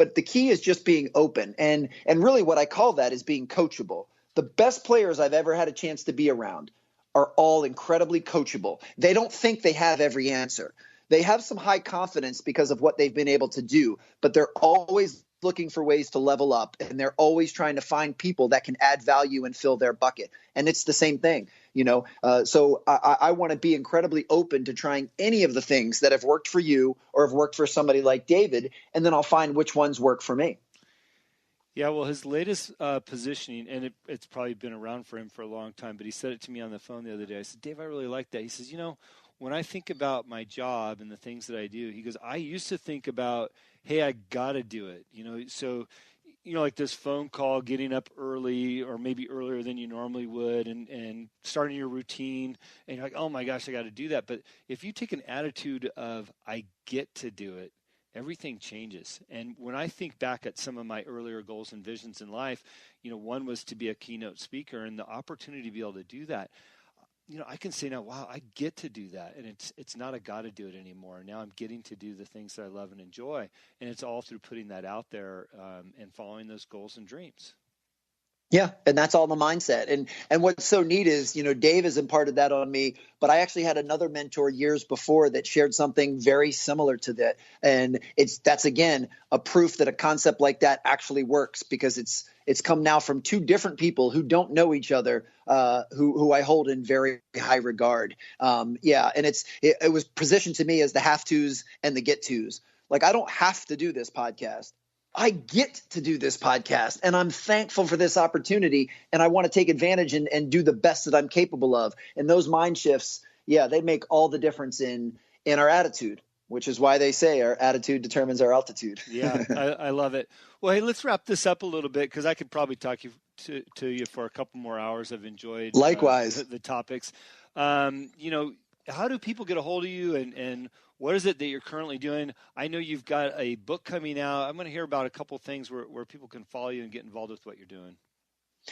But the key is just being open. And really what I call that is being coachable. The best players I've ever had a chance to be around are all incredibly coachable. They don't think they have every answer. They have some high confidence because of what they've been able to do, but they're always looking for ways to level up, and they're always trying to find people that can add value and fill their bucket. And it's the same thing, so I want to be incredibly open to trying any of the things that have worked for you or have worked for somebody like David, and then I'll find which ones work for me. Yeah, well, his latest positioning, and it's probably been around for him for a long time, but he said it to me on the phone the other day. I said, Dave, I really like that. He says, when I think about my job and the things that I do, he goes, I used to think about, hey, I got to do it. So, like this phone call, getting up early or maybe earlier than you normally would and starting your routine. And you're like, oh, my gosh, I got to do that. But if you take an attitude of I get to do it, everything changes. And when I think back at some of my earlier goals and visions in life, one was to be a keynote speaker, and the opportunity to be able to do that. I can say now, wow, I get to do that. And it's not a got to do it anymore. Now I'm getting to do the things that I love and enjoy. And it's all through putting that out there and following those goals and dreams. Yeah, and that's all the mindset. And what's so neat is, Dave has imparted that on me, but I actually had another mentor years before that shared something very similar to that. And that's again a proof that a concept like that actually works, because it's come now from two different people who don't know each other, who I hold in very high regard. And it was positioned to me as the have-tos and the get-tos. Like, I don't have to do this podcast. I get to do this podcast, and I'm thankful for this opportunity, and I want to take advantage and do the best that I'm capable of. And those mind shifts, they make all the difference in our attitude, which is why they say our attitude determines our altitude. Yeah, I love it. Well, hey, let's wrap this up a little bit, because I could probably talk to you for a couple more hours. I've enjoyed likewise the topics. How do people get a hold of you, and what is it that you're currently doing? I know you've got a book coming out. I'm going to hear about a couple things where people can follow you and get involved with what you're doing.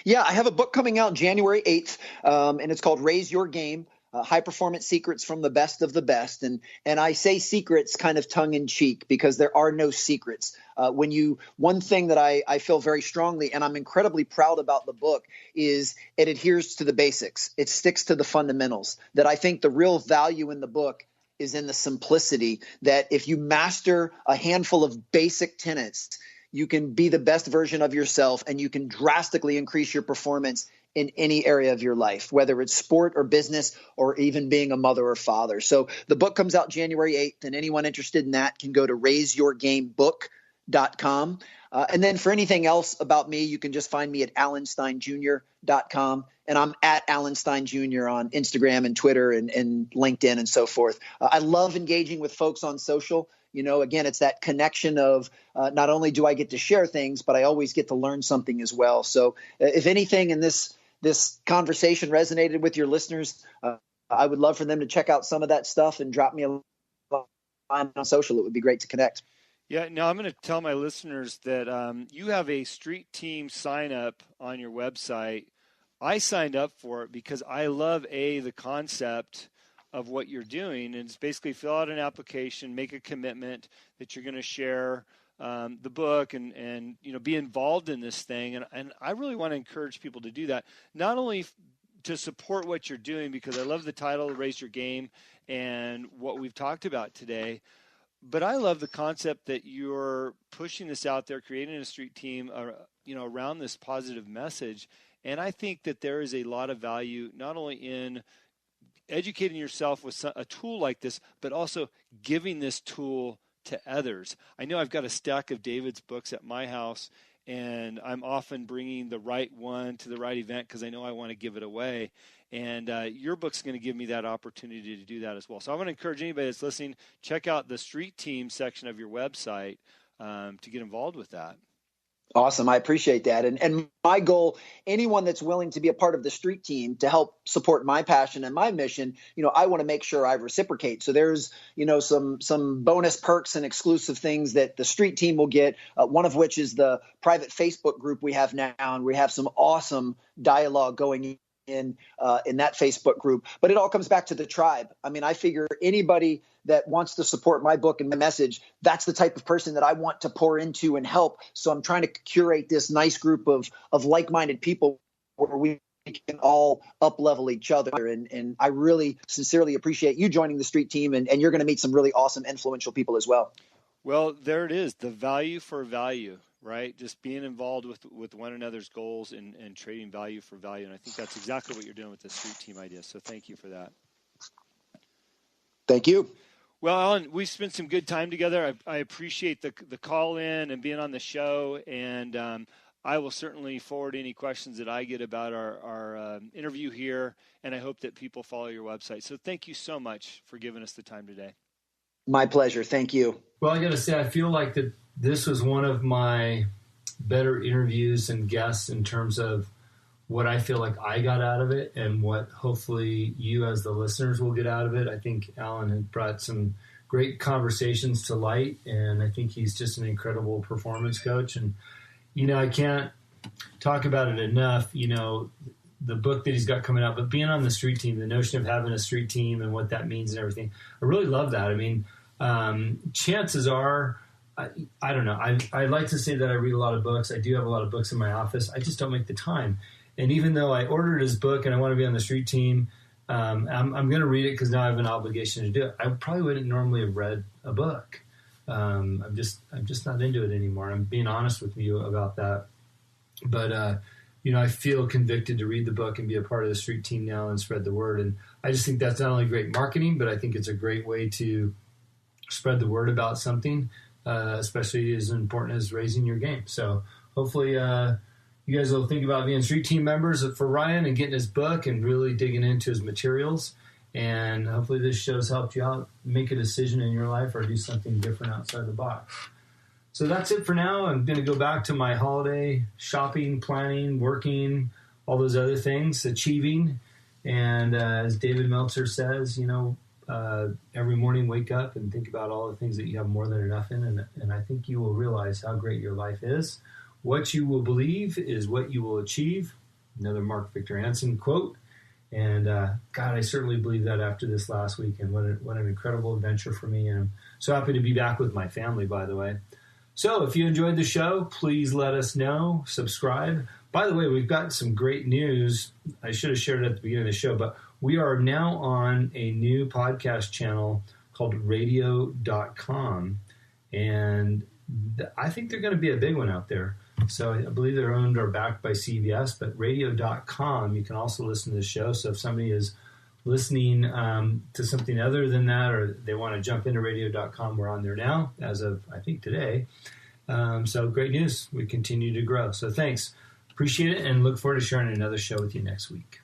Yeah, I have a book coming out January 8th, and it's called Raise Your Game, High Performance Secrets from the Best of the Best. And I say secrets kind of tongue in cheek, because there are no secrets. One thing that I feel very strongly, and I'm incredibly proud about the book, is it adheres to the basics. It sticks to the fundamentals. That I think the real value in the book is in the simplicity, that if you master a handful of basic tenets, you can be the best version of yourself, and you can drastically increase your performance in any area of your life, whether it's sport or business or even being a mother or father. So the book comes out January 8th, and anyone interested in that can go to raiseyourgamebook.com. And then for anything else about me, you can just find me at alansteinjr.com. And I'm at Alan Stein Jr. on Instagram and Twitter and LinkedIn and so forth. I love engaging with folks on social. Again, it's that connection of not only do I get to share things, but I always get to learn something as well. So if anything in this conversation resonated with your listeners, I would love for them to check out some of that stuff and drop me a line on social. It would be great to connect. Yeah, now I'm going to tell my listeners that you have a street team sign up on your website. I signed up for it because I love the concept of what you're doing, and it's basically fill out an application, make a commitment that you're going to share the book and be involved in this thing. And I really want to encourage people to do that, not only to support what you're doing, because I love the title, Raise Your Game, and what we've talked about today, but I love the concept that you're pushing this out there, creating a street team, around this positive message. And I think that there is a lot of value, not only in educating yourself with a tool like this, but also giving this tool to others. I know I've got a stack of David's books at my house, and I'm often bringing the right one to the right event because I know I want to give it away. And your book's going to give me that opportunity to do that as well. So I want to encourage anybody that's listening, check out the street team section of your website to get involved with that. Awesome. I appreciate that. And my goal, anyone that's willing to be a part of the street team to help support my passion and my mission, I want to make sure I reciprocate. So there's, some bonus perks and exclusive things that the street team will get, one of which is the private Facebook group we have now. And we have some awesome dialogue going in that Facebook group. But it all comes back to the tribe. I mean, I figure anybody that wants to support my book and my message, that's the type of person that I want to pour into and help. So I'm trying to curate this nice group of like-minded people where we can all up-level each other. And I really sincerely appreciate you joining the street team, and you're going to meet some really awesome, influential people as well. Well, there it is, the value for value, right? Just being involved with one another's goals and trading value for value. And I think that's exactly what you're doing with the street team idea. So thank you for that. Thank you. Well, Alan, we've spent some good time together. I appreciate the call in and being on the show. And I will certainly forward any questions that I get about our interview here. And I hope that people follow your website. So thank you so much for giving us the time today. My pleasure. Thank you. Well, I got to say, I feel like that this was one of my better interviews and guests in terms of what I feel like I got out of it and what hopefully you as the listeners will get out of it. I think Alan had brought some great conversations to light, and I think he's just an incredible performance coach. And, I can't talk about it enough, the book that he's got coming out, but being on the street team, the notion of having a street team and what that means and everything. I really love that. I mean, chances are, I don't know. I like to say that I read a lot of books. I do have a lot of books in my office. I just don't make the time. And even though I ordered his book and I want to be on the street team, I'm going to read it because now I have an obligation to do it. I probably wouldn't normally have read a book. I'm just not into it anymore. I'm being honest with you about that. But, I feel convicted to read the book and be a part of the street team now and spread the word. And I just think that's not only great marketing, but I think it's a great way to spread the word about something, especially as important as raising your game. So hopefully you guys will think about being street team members for Ryan and getting his book and really digging into his materials. And hopefully this show's helped you out make a decision in your life or do something different outside the box. So that's it for now. I'm going to go back to my holiday shopping, planning, working, all those other things, achieving. And as David Meltzer says, every morning wake up and think about all the things that you have more than enough in. And I think you will realize how great your life is. What you will believe is what you will achieve. Another Mark Victor Hansen quote. And God, I certainly believe that after this last week. And what an incredible adventure for me. And I'm so happy to be back with my family, by the way. So if you enjoyed the show, please let us know. Subscribe. By the way, we've got some great news. I should have shared it at the beginning of the show, but we are now on a new podcast channel called radio.com. And I think they're going to be a big one out there. So I believe they're owned or backed by CBS, but radio.com, you can also listen to the show. So if somebody is listening to something other than that, or they want to jump into radio.com, we're on there now as of, I think, today. So great news. We continue to grow. So thanks. Appreciate it and look forward to sharing another show with you next week.